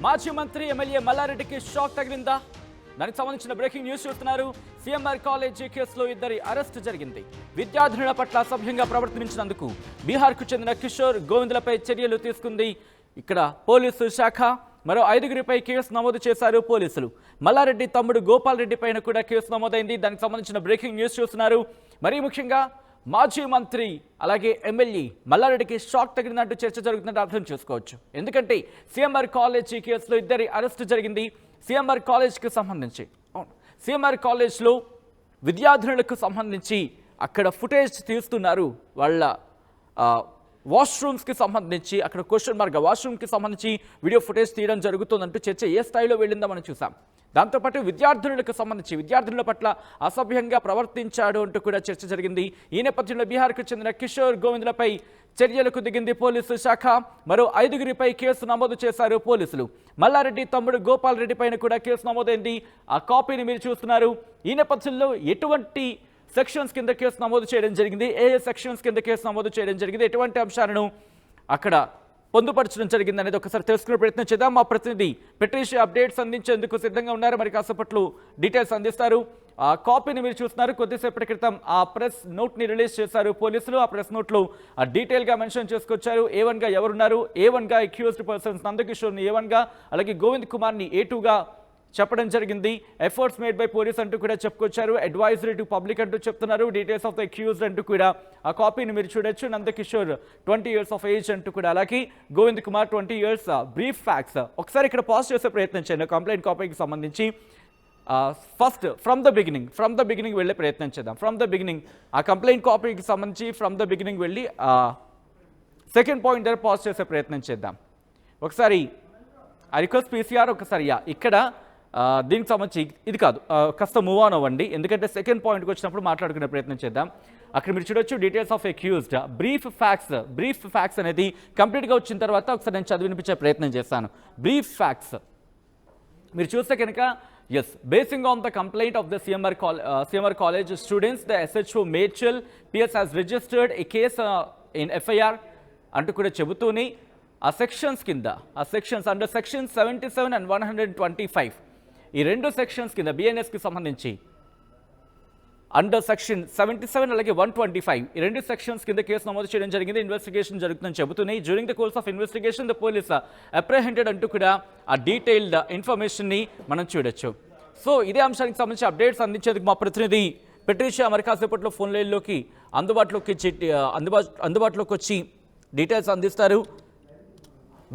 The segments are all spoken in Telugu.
మాజీ మంత్రి ఎమ్మెల్యే మల్లారెడ్డికి షాక్ తగిలిందా? దానికి సంబంధించిన బ్రేకింగ్ న్యూస్ చూస్తున్నారు. సిఎంఆర్ కాలేజీ కేసులో ఇద్దరి అరెస్ట్ జరిగింది. విద్యార్థినుల పట్ల అసభ్యంగా ప్రవర్తించినందుకు బీహార్కు చెందిన కిషోర్ గోవిందులపై చర్యలు తీసుకుంది ఇక్కడ పోలీసు శాఖ. మరో 5గురిపై కేసు నమోదు చేశారు పోలీసులు. మల్లారెడ్డి తమ్ముడు గోపాల్ రెడ్డి పైన కూడా కేసు నమోదైంది. దానికి సంబంధించిన బ్రేకింగ్ న్యూస్ చూస్తున్నారు. మరీ ముఖ్యంగా మాజీ మంత్రి అలాగే ఎమ్మెల్యే మల్లారెడ్డికి షాక్ తగిలినట్టు చర్చ జరుగుతుందంటే అర్థం చేసుకోవచ్చు. ఎందుకంటే సిఎంఆర్ కాలేజీ కేసులో ఇద్దరి అరెస్టు జరిగింది. సిఎంఆర్ కాలేజ్కి సంబంధించి సిఎంఆర్ కాలేజ్లో విద్యార్థినులకు సంబంధించి అక్కడ ఫుటేజ్ తీస్తున్నారు. వాళ్ళ వాష్రూమ్స్కి సంబంధించి అక్కడ క్వశ్చన్ మార్క్ వాష్రూమ్కి సంబంధించి వీడియో ఫుటేజ్ తీయడం జరుగుతుందంటూ చర్చ ఏ స్థాయిలో వెళ్ళిందో మనం చూసాం. దాంతోపాటు విద్యార్థినులకు సంబంధించి విద్యార్థినుల పట్ల అసభ్యంగా ప్రవర్తించాడు అంటూ కూడా చర్చ జరిగింది. ఈ నేపథ్యంలో బీహార్కు చెందిన కిషోర్ గోవిందులపై చర్యలకు దిగింది పోలీసు శాఖ. మరో 5గురిపై కేసు నమోదు చేశారు పోలీసులు. మల్లారెడ్డి తమ్ముడు గోపాల్ రెడ్డి పైన కూడా కేసు నమోదైంది. ఆ కాపీని మీరు చూస్తున్నారు. ఈ నేపథ్యంలో ఎటువంటి సెక్షన్స్ కింద కేసు నమోదు చేయడం జరిగింది, ఏ సెక్షన్స్ కింద కేసు నమోదు చేయడం జరిగింది, ఎటువంటి అంశాలను అక్కడ పొందుపరచడం జరిగింది అనేది ఒకసారి తెలుసుకునే ప్రయత్నం చేద్దాం. మా ప్రతినిధి పెట్రీషియా అప్డేట్స్ అందించేందుకు సిద్ధంగా ఉన్నారు. మరి కాసేపట్లో డీటెయిల్స్ అందిస్తారు. ఆ కాపీని మీరు చూస్తున్నారు. కొద్దిసేపటి క్రితం ఆ ప్రెస్ నోట్ని రిలీజ్ చేశారు పోలీసులు. ఆ ప్రెస్ నోట్లో డీటెయిల్గా మెన్షన్ చేసుకొచ్చారు. A1గా ఎవరున్నారు, A1గా అక్యూజ్డ్ పర్సన్స్ నందకిషోర్ని A1గా, అలాగే గోవింద్ కుమార్ని A2గా చెప్పడం జరిగింది. ఎఫర్ట్స్ మేడ్ బై పోలీస్ అంటూ కూడా చెప్పుకొచ్చారు. అడ్వైజరీ టు పబ్లిక్ అంటూ చెప్తున్నారు. డీటెయిల్స్ ఆఫ్ ద అక్యూజ్డ్ అంటూ కూడా ఆ కాపీని మీరు చూడొచ్చు. నందకిషోర్ 20 years ఆఫ్ ఏజ్ అంటూ కూడా, అలాగే Govind Kumar 20 years. Brief facts ఒకసారి ఇక్కడ పాజ్ చేసే ప్రయత్నం చేయండి. కంప్లైంట్ కాపీకి సంబంధించి ఫస్ట్ ఫ్రమ్ ద బిగినింగ్ వెళ్ళే ప్రయత్నం చేద్దాం. ఫ్రమ్ ద బిగినింగ్ ఆ కంప్లైంట్ కాపీకి సంబంధించి ఫ్రమ్ ద బిగినింగ్ వెళ్ళి సెకండ్ పాయింట్ దగ్గర పాజ్ చేసే ప్రయత్నం చేద్దాం. ఒకసారి ఆ రిక్వెస్ట్ PCR ఒకసారి ఇక్కడ దీనికి సంబంధించి ఇది కాదు, కాస్త మూవ్ ఆన్ అవ్వండి. ఎందుకంటే సెకండ్ పాయింట్కి వచ్చినప్పుడు మాట్లాడుకునే ప్రయత్నం చేద్దాం. అక్కడ మీరు చూడొచ్చు details of accused. Brief facts అనేది కంప్లీట్గా వచ్చిన తర్వాత ఒకసారి నేను చదివినిపించే ప్రయత్నం చేస్తాను. బ్రీఫ్ ఫ్యాక్ట్స్ మీరు చూస్తే కనుక basing on the complaint of the CMR College students, the SHO Machel PS has registered a case in FIR అంటూ కూడా చెబుతూనే ఆ సెక్షన్స్ అండర్ సెక్షన్ 77 and 125 ఈ రెండు సెక్షన్స్ కింద BNSకి సంబంధించి అండర్ సెక్షన్ 77 అలాగే 125 ఈ రెండు సెక్షన్స్ కింద కేసు నమోదు చేయడం జరిగింది. ఇన్వెస్టిగేషన్ జరుగుతుందని చెబుతున్నాయి. During the course of investigation the police apprehended అంటూ కూడా ఆ డీటెయిల్డ్ ఇన్ఫర్మేషన్ని మనం చూడొచ్చు. సో ఇదే అంశానికి సంబంధించి అప్డేట్స్ అందించేందుకు మా ప్రతినిధి పెట్రీషియా మరి కాసేపట్లో ఫోన్ లైన్లోకి అందుబాటులోకి వచ్చి డీటెయిల్స్ అందిస్తారు.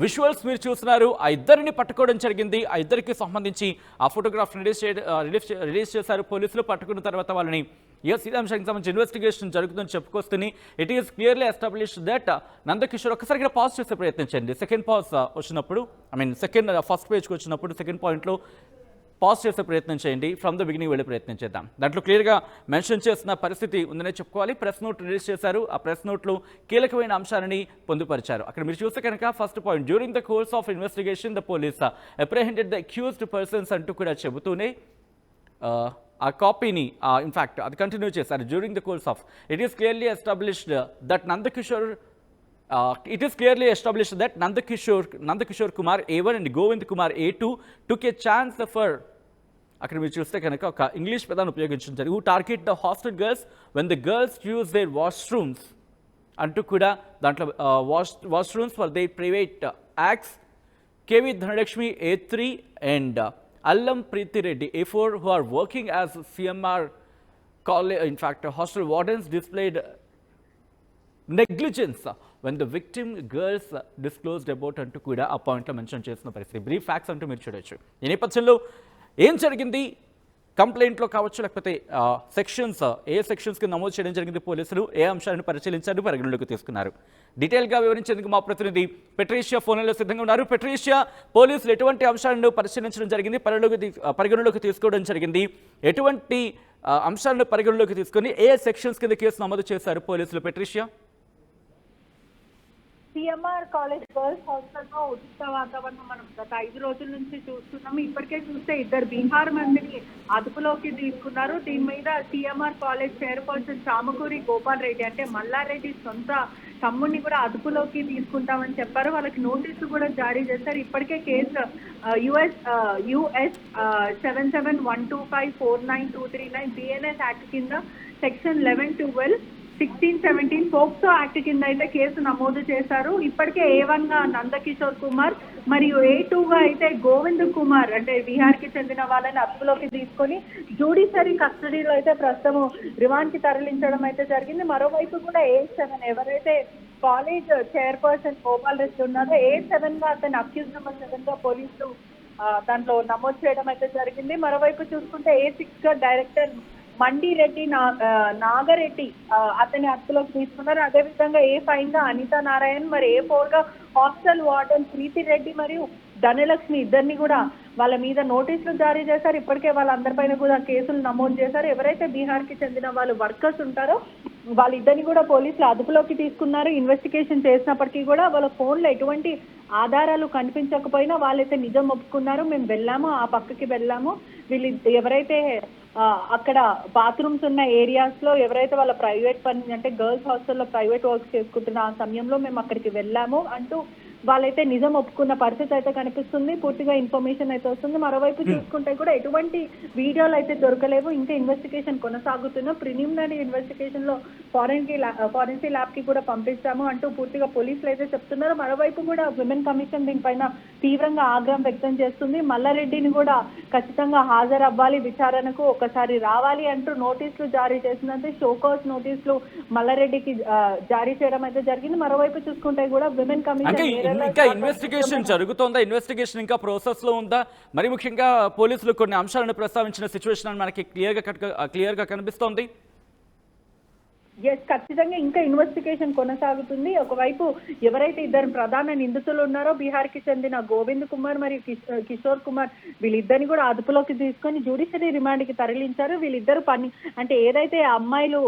విజువల్స్ మీరు చూస్తున్నారు. ఆ ఇద్దరిని పట్టుకోవడం జరిగింది. ఆ ఇద్దరికి సంబంధించి ఆ ఫోటోగ్రాఫ్ రిలీజ్ చేశారు పోలీసులు. పట్టుకున్న తర్వాత వాళ్ళని ఇదే అంశానికి సంబంధించి ఇన్వెస్టిగేషన్ జరుగుతుందని చెప్పుకొస్తుంది. It is clearly established that Nandakishore ఒకసారి ఇక్కడ పాజ్ చేసే ప్రయత్నించండి. సెకండ్ పాజ్ వచ్చినప్పుడు ఫస్ట్ పేజ్కి వచ్చినప్పుడు సెకండ్ పాయింట్లో పాజ్ చేసే ప్రయత్నం చేయండి. ఫ్రమ్ ద బిగినింగ్ వెళ్ళే ప్రయత్నం చేద్దాం. దాంట్లో క్లియర్గా మెన్షన్ చేసిన పరిస్థితి ఉందనే చెప్పుకోవాలి. ప్రెస్ నోట్ రిలీజ్ చేశారు. ఆ ప్రెస్ నోట్లో కీలకమైన అంశాలని పొందుపరిచారు. అక్కడ మీరు చూస్తే కనుక first point during the course of investigation the police apprehended the accused persons అంటూ కూడా చెబుతూనే ఆ కాపీని ఇన్ఫ్యాక్ట్ అది కంటిన్యూ చేశారు. During the course of it is clearly established that Nandakishore Kumar A1 and Govind Kumar A2 took a chance for అక్కడ మీరు చూస్తే కనుక ఒక ఇంగ్లీష్ పదాన్ని ఉపయోగించారు. who target the hostel girls when the girls use their washrooms అంటూ కూడా దాంట్లో washrooms for their private acts. KV Dhanalakshmi A3 and Allam Preeti Reddy A4 who are working as CMR college, in fact hostel wardens displayed negligence when the victim girls disclosed about అంటూ కూడా ఆ పాయింట్లో మెన్షన్ చేసిన పరిస్థితి. బ్రీఫ్ ఫ్యాక్ట్స్ అంటూ మీరు చూడొచ్చు. ఈ నేపథ్యంలో ఏం జరిగింది కంప్లైంట్లో కావచ్చు, లేకపోతే ఏ సెక్షన్స్కి నమోదు చేయడం జరిగింది పోలీసులు, ఏ అంశాలను పరిశీలించారు, పరిగణలోకి తీసుకున్నారు. డీటెయిల్గా వివరించేందుకు మా ప్రతినిధి పెట్రీషియా ఫోన్లో సిద్ధంగా ఉన్నారు. పెట్రీషియా, పోలీసులు ఎటువంటి అంశాలను పరిశీలించడం జరిగింది, పరిగణలోకి తీసుకోవడం జరిగింది, ఎటువంటి అంశాలను పరిగణలోకి తీసుకొని ఏ సెక్షన్స్ కింద కేసు నమోదు చేశారు పోలీసులు? పెట్రీషియా. సిఎంఆర్ కాలేజ్ గర్ల్స్ హాస్టల్లో ఉచిత వాతావరణం మనం గత 5 రోజుల నుంచి చూస్తున్నాము. ఇప్పటికే చూస్తే 2 బీహార్ మందిని అదుపులోకి తీసుకున్నారు. దీని మీద CMR college chairperson Chamakuri Gopal Reddy అంటే మల్లారెడ్డి సొంత తమ్ముడిని కూడా అదుపులోకి తీసుకుంటామని చెప్పారు. వాళ్ళకి నోటీసులు కూడా జారీ చేశారు. ఇప్పటికే కేసు యుఎస్ 7712549239 బిఎన్ఎస్ యాక్ట్ కింద సెక్షన్ 1112 1617 పోక్సో యాక్ట్ కింద అయితే కేసు నమోదు చేశారు. ఇప్పటికే A1 గా నందకిషోర్ కుమార్ మరియు A2 గా అయితే గోవింద్ కుమార్ అంటే బీహార్ కి చెందిన వాళ్ళని అదుపులోకి తీసుకొని జ్యుడిషియరీ కస్టడీలో అయితే ప్రస్తుతం రిమాండ్ కి తరలించడం అయితే జరిగింది. మరోవైపు కూడా A7 ఎవరైతే కాలేజ్ చైర్పర్సన్ గోపాల్ రెడ్డి ఉన్నారో A7 గా అతను అక్యూజ్ నెంబర్ 7 గా పోలీసులు దాంట్లో నమోదు చేయడం అయితే జరిగింది. మరోవైపు చూసుకుంటే A6 గా డైరెక్టర్ మండిరెడ్డి నాగరెడ్డి అతని అదుపులోకి తీసుకున్నారు. అదేవిధంగా A5 గా అనిత నారాయణ్, మరి A4 గా హాస్టల్ వార్డెన్ ప్రీతి రెడ్డి మరియు ధనలక్ష్మి ఇద్దరిని కూడా వాళ్ళ మీద నోటీసులు జారీ చేశారు. ఇప్పటికే వాళ్ళందరిపైన కూడా కేసులు నమోదు చేశారు. ఎవరైతే బీహార్ కి చెందిన వాళ్ళు వర్కర్స్ ఉంటారో వాళ్ళిద్దరిని కూడా పోలీసులు అదుపులోకి తీసుకున్నారు. ఇన్వెస్టిగేషన్ చేసినప్పటికీ కూడా వాళ్ళ ఫోన్లో ఎటువంటి ఆధారాలు కనిపించకపోయినా వాళ్ళైతే నిజం ఒప్పుకున్నారు. మేము వెళ్ళాము, ఆ పక్కకి వెళ్ళాము, వీళ్ళు ఎవరైతే అక్కడ బాత్రూమ్స్ ఉన్న ఏరియాస్ లో ఎవరైతే వాళ్ళ ప్రైవేట్ పని అంటే గర్ల్స్ హాస్టల్లో ప్రైవేట్ వర్క్ చేసుకుంటున్న ఆ సమయంలో మేము అక్కడికి వెళ్ళాము అంటూ వాళ్ళైతే నిజం ఒప్పుకున్న పరిస్థితి అయితే కనిపిస్తుంది. పూర్తిగా ఇన్ఫర్మేషన్ అయితే వస్తుంది. మరోవైపు చూసుకుంటే కూడా ఎటువంటి వీడియోలు అయితే దొరకలేవు. ఇంకా ఇన్వెస్టిగేషన్ కొనసాగుతున్న ప్రిలిమినరీ ఇన్వెస్టిగేషన్ లో ఫారెన్సిక్ ల్యాబ్ కి కూడా పంపిస్తాము అంటూ పూర్తిగా పోలీసులు అయితే చెప్తున్నారు. మరోవైపు కూడా విమెన్ కమిషన్ దీనిపైన తీవ్రంగా ఆగ్రహం వ్యక్తం చేస్తుంది. మల్లారెడ్డిని కూడా ఖచ్చితంగా హాజరవ్వాలి, విచారణకు ఒకసారి రావాలి అంటూ నోటీసులు జారీ చేసినందుకు షోకాస్ నోటీసులు మల్లారెడ్డికి జారీ చేయడం అయితే జరిగింది. మరోవైపు చూసుకుంటే కూడా విమెన్ కమిషన్ ఇంకా ఇన్వెస్టిగేషన్ జరుగుతోందా? ఇన్వెస్టిగేషన్ ఇంకా ప్రాసెస్ లో ఉందా? మరి ముఖ్యంగా పోలీసులు కొన్ని అంశాలను ప్రస్తావించిన సిచ్యువేషన్ మనకి క్లియర్ గా కనిపిస్తోంది. ఖచ్చితంగా ఇంకా ఇన్వెస్టిగేషన్ కొనసాగుతుంది. ఒకవైపు ఎవరైతే ఇద్దరు ప్రధాన నిందితులు ఉన్నారో బీహార్ కి చెందిన గోవింద్ కుమార్ మరియు కిషోర్ కుమార్ వీళ్ళిద్దరిని కూడా అదుపులోకి తీసుకొని జ్యుడిషియరీ రిమాండ్ కి తరలించారు. వీళ్ళిద్దరు పని అంటే ఏదైతే అమ్మాయిలు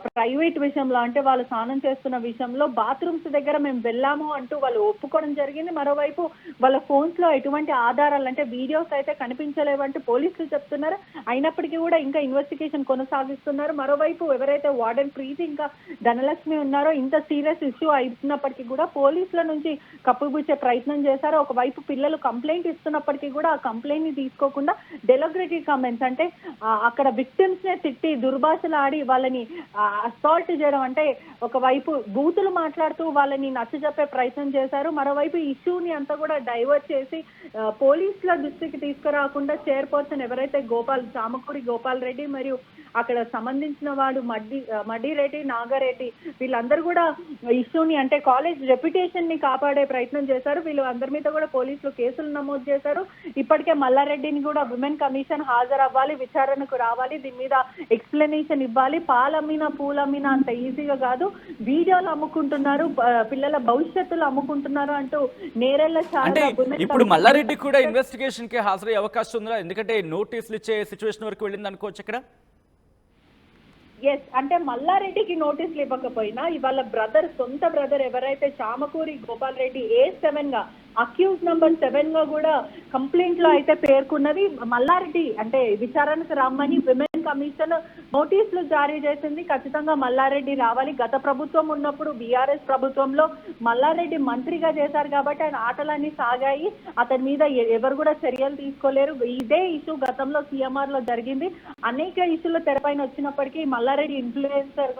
ప్రైవేట్ విషయంలో అంటే వాళ్ళు స్నానం చేస్తున్న విషయంలో బాత్రూమ్స్ దగ్గర మేము వెళ్ళాము అంటూ వాళ్ళు ఒప్పుకోవడం జరిగింది. మరోవైపు వాళ్ళ ఫోన్స్ లో ఎటువంటి ఆధారాలు అంటే వీడియోస్ అయితే కనిపించలేవంటూ పోలీసులు చెప్తున్నారు. అయినప్పటికీ కూడా ఇంకా ఇన్వెస్టిగేషన్ కొనసాగిస్తున్నారు. మరోవైపు ఎవరైతే వార్డెన్ ప్రీతి ఇంకా ధనలక్ష్మి ఉన్నారో ఇంత సీరియస్ ఇష్యూ అయినప్పటికీ కూడా పోలీసుల నుంచి కప్పుబుచ్చే ప్రయత్నం చేశారు. ఒకవైపు పిల్లలు కంప్లైంట్ ఇస్తున్నప్పటికీ కూడా ఆ కంప్లైంట్ ని తీసుకోకుండా డెలిబరేటరీ కామెంట్స్ అంటే అక్కడ విక్టిమ్స్ నే తిట్టి దుర్భాషలు ఆడి వాళ్ళని అసాల్ట్ చేయడం అంటే ఒకవైపు బూతులు మాట్లాడుతూ వాళ్ళని నచ్చజెప్పే ప్రయత్నం చేశారు. మరోవైపు ఇష్యూని అంతా కూడా డైవర్ట్ చేసి పోలీసుల దృష్టికి తీసుకురాకుండా చైర్పర్సన్ ఎవరైతే చామకూరి గోపాల్ రెడ్డి మరియు అక్కడ సంబంధించిన వాడు మడ్డిరెడ్డి నాగారెడ్డి వీళ్ళందరూ కూడా ఇష్యూని అంటే కాలేజ్ రెప్యుటేషన్ ని కాపాడే ప్రయత్నం చేశారు. వీళ్ళు అందరి మీద కూడా పోలీసులు కేసులు నమోదు చేశారు. ఇప్పటికే మల్లారెడ్డిని కూడా విమెన్ కమిషన్ హాజరవ్వాలి, విచారణకు రావాలి, దీని మీద ఎక్స్ప్లెనేషన్ ఇవ్వాలి. పాలమ్మినా పూలమ్మినా అంత ఈజీగా కాదు, వీడియోలు అమ్ముకుంటున్నారు, పిల్లల భవిష్యత్తులు అమ్ముకుంటున్నారు అంటూ నేరెళ్ల ఇప్పుడు మల్లారెడ్డి కూడా ఇన్వెస్టిగేషన్ కి హాజరయ్యే అవకాశం ఉందా? ఎందుకంటే నోటీసులు ఇచ్చే సిచ్యువేషన్ వరకు వెళ్ళింది అనుకోవచ్చు ఇక్కడ. అంటే మల్లారెడ్డికి నోటీసులు ఇవ్వకపోయినా ఇవాళ సొంత బ్రదర్ ఎవరైతే చామకూరి గోపాల్ రెడ్డి A7 గా అక్యూజ్ నెంబర్ 7 గా కూడా కంప్లైంట్ లో అయితే పేర్కొన్నది. మల్లారెడ్డి అంటే విచారణకు రమ్మని విమెన్ కమిషన్ నోటీసులు జారీ చేసింది. ఖచ్చితంగా మల్లారెడ్డి రావాలి. గత ప్రభుత్వం ఉన్నప్పుడు బీఆర్ఎస్ ప్రభుత్వంలో మల్లారెడ్డి మంత్రిగా చేశారు కాబట్టి ఆయన ఆటలన్నీ సాగాయి. అతని మీద ఎవరు కూడా చర్యలు తీసుకోలేరు. ఇదే ఇష్యూ గతంలో CMR లో జరిగింది. అనేక ఇష్యూలు తెరపైన వచ్చినప్పటికీ మల్లారెడ్డి ఇన్ఫ్లుయెన్సర్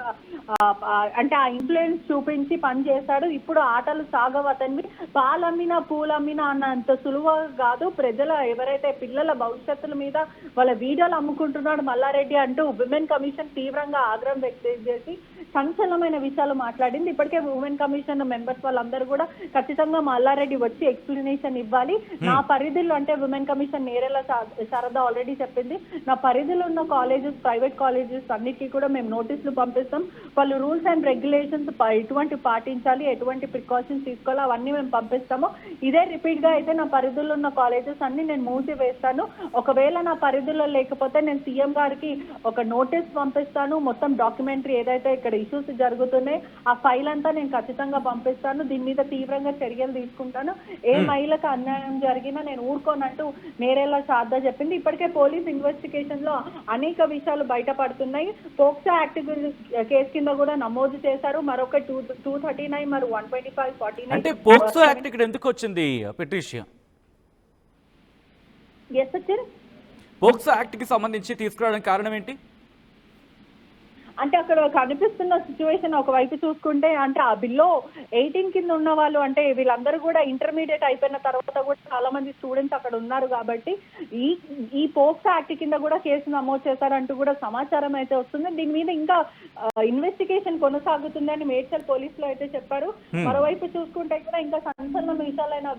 అంటే ఆ ఇన్ఫ్లుయెన్స్ చూపించి పని చేశాడు. ఇప్పుడు ఆటలు సాగవు అతనివి. పాలమ్మినా పూలమ్మినా అన్నంత సులువు కాదు. ప్రజల ఎవరైతే పిల్లల భవిష్యత్తుల మీద వాళ్ళ వీడియోలు అమ్ముకుంటున్నాడు మల్లారెడ్డి అంటూ విమెన్ కమిషన్ తీవ్రంగా ఆగ్రహం వ్యక్తం చేసి సంచలనమైన విషయాలు మాట్లాడింది. ఇప్పటికే ఉమెన్ కమిషన్ మెంబర్స్ వాళ్ళందరూ కూడా ఖచ్చితంగా మల్లారెడ్డి వచ్చి ఎక్స్ప్లెనేషన్ ఇవ్వాలి. నా పరిధిలో అంటే women commission Nerella Sharada already చెప్పింది, నా పరిధిలో ఉన్న కాలేజెస్ ప్రైవేట్ కాలేజెస్ అన్నిటికీ కూడా మేము నోటీసులు పంపిస్తాం. వాళ్ళు రూల్స్ అండ్ రెగ్యులేషన్స్ ఎటువంటి పాటించాలి, ఎటువంటి ప్రికాషన్స్ తీసుకోవాలి అవన్నీ మేము పంపిస్తాము. ఇదే రిపీట్ గా అయితే నా పరిధిలో ఉన్న కాలేజెస్ అన్ని నేను మూసివేస్తాను. ఒకవేళ నా పరిధిలో లేకపోతే నేను సీఎం గారికి ఒక నోటీస్ పంపిస్తాను. మొత్తం డాక్యుమెంటరీ ఏదైతే ఇక్కడ ఇష్యూస్ జరుగుతున్నాయి ఆ ఫైల్ అంతా నేను ఖచ్చితంగా పంపిస్తాను. దీని మీద తీవ్రంగా చర్యలు తీసుకుంటాను. ఏ మహిళకు అన్యాయం జరిగినా నేను ఊరుకోనంటూ నేరేళ్ల శారద చెప్పింది. ఇప్పటికే పోలీస్ ఇన్వెస్టిగేషన్ లో అనేక విషయాలు బయటపడుతున్నాయి. పోక్సో యాక్ట్ కేసు కింద కూడా నమోదు చేశారు. మరొక 239 మరి 125 49 అంటే పోక్సో యాక్ట్ ఇక్కడ ఎందుకు వచ్చింది Patricia? Yes Sachin, POCSO act కి సంబంధించి తీసుకురావడానికి కారణం ఏంటి? అంటే అక్కడ కనిపిస్తున్న సిచ్యువేషన్ ఒకవైపు చూసుకుంటే అంటే ఆ బిల్లో 18 కింద ఉన్న వాళ్ళు అంటే వీళ్ళందరూ కూడా ఇంటర్మీడియట్ అయిపోయిన తర్వాత కూడా చాలా మంది స్టూడెంట్స్ అక్కడ ఉన్నారు కాబట్టి ఈ పోక్సో యాక్ట్ కింద కూడా కేసు నమోదు చేశారంటూ కూడా సమాచారం అయితే వస్తుంది. దీని మీద ఇంకా ఇన్వెస్టిగేషన్ కొనసాగుతుంది అని మేడ్చల్ పోలీసులు అయితే చెప్పారు. మరోవైపు చూసుకుంటే కూడా ఇంకా సంచలన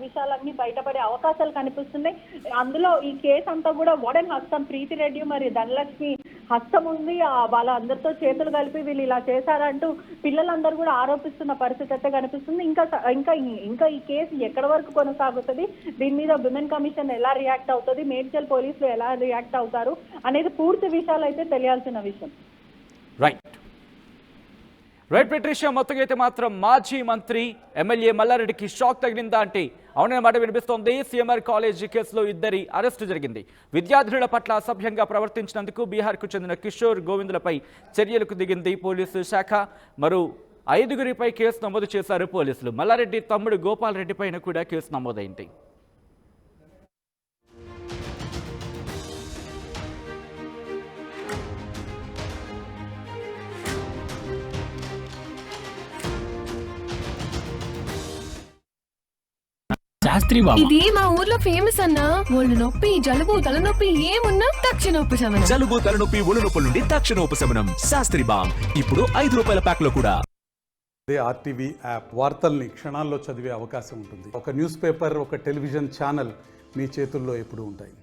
విషయాలన్నీ బయటపడే అవకాశాలు కనిపిస్తున్నాయి. అందులో ఈ కేసు అంతా కూడా వార్డెన్ హస్తం ప్రీతిరెడ్డి మరి ధనలక్ష్మి హస్తం ఉంది. వాళ్ళందరితో చేతులు కలిపి వీళ్ళు ఇలా చేశారంటూ పిల్లలందరూ కూడా ఆరోపిస్తున్న పరిస్థితి అయితే కనిపిస్తుంది. ఇంకా ఈ కేసు ఎక్కడి వరకు కొనసాగుతుంది, దీని మీద విమెన్ కమిషన్ ఎలా రియాక్ట్ అవుతుంది, మేడ్చల్ పోలీసులు ఎలా రియాక్ట్ అవుతారు అనేది పూర్తి విషయాలు అయితే తెలియాల్సిన విషయం. రైట్ పెట్రిషియా, మొత్తంగా అయితే మాత్రం మాజీ మంత్రి ఎమ్మెల్యే మల్లారెడ్డికి షాక్ తగిలిందా అంటే అవుననే మాట వినిపిస్తోంది. సిఎంఆర్ కాలేజీ కేసులో 2 అరెస్టు జరిగింది. విద్యార్థుల పట్ల అసభ్యంగా ప్రవర్తించినందుకు బీహార్కు చెందిన కిషోర్ గోవిందులపై చర్యలకు దిగింది పోలీసు శాఖ. మరో 5గురిపై కేసు నమోదు చేశారు పోలీసులు. మల్లారెడ్డి తమ్ముడు గోపాల్ రెడ్డి పైన కూడా కేసు నమోదైంది. ఇది మా ఊర్లో ఫేమస్ అన్నా. ఒళ్ళు నొప్పి, జలుబు, తలనొప్పి ఏమున్నా తక్షణ ఉపశమనం. జలుబు, తలనొప్పి, ఒళ్ళు నొప్పుల నుండి తక్షణ ఉపశమనం. శాస్త్రి బామ్ ఇప్పుడు 5 రూపాయల ప్యాక్ లో కూడా. ఆర్టీవీ యాప్ వార్తల్ని క్షణాల్లో చదివే అవకాశం ఉంటుంది. ఒక న్యూస్ పేపర్, ఒక టెలివిజన్ ఛానల్ మీ చేతుల్లో ఎప్పుడూ ఉంటాయి.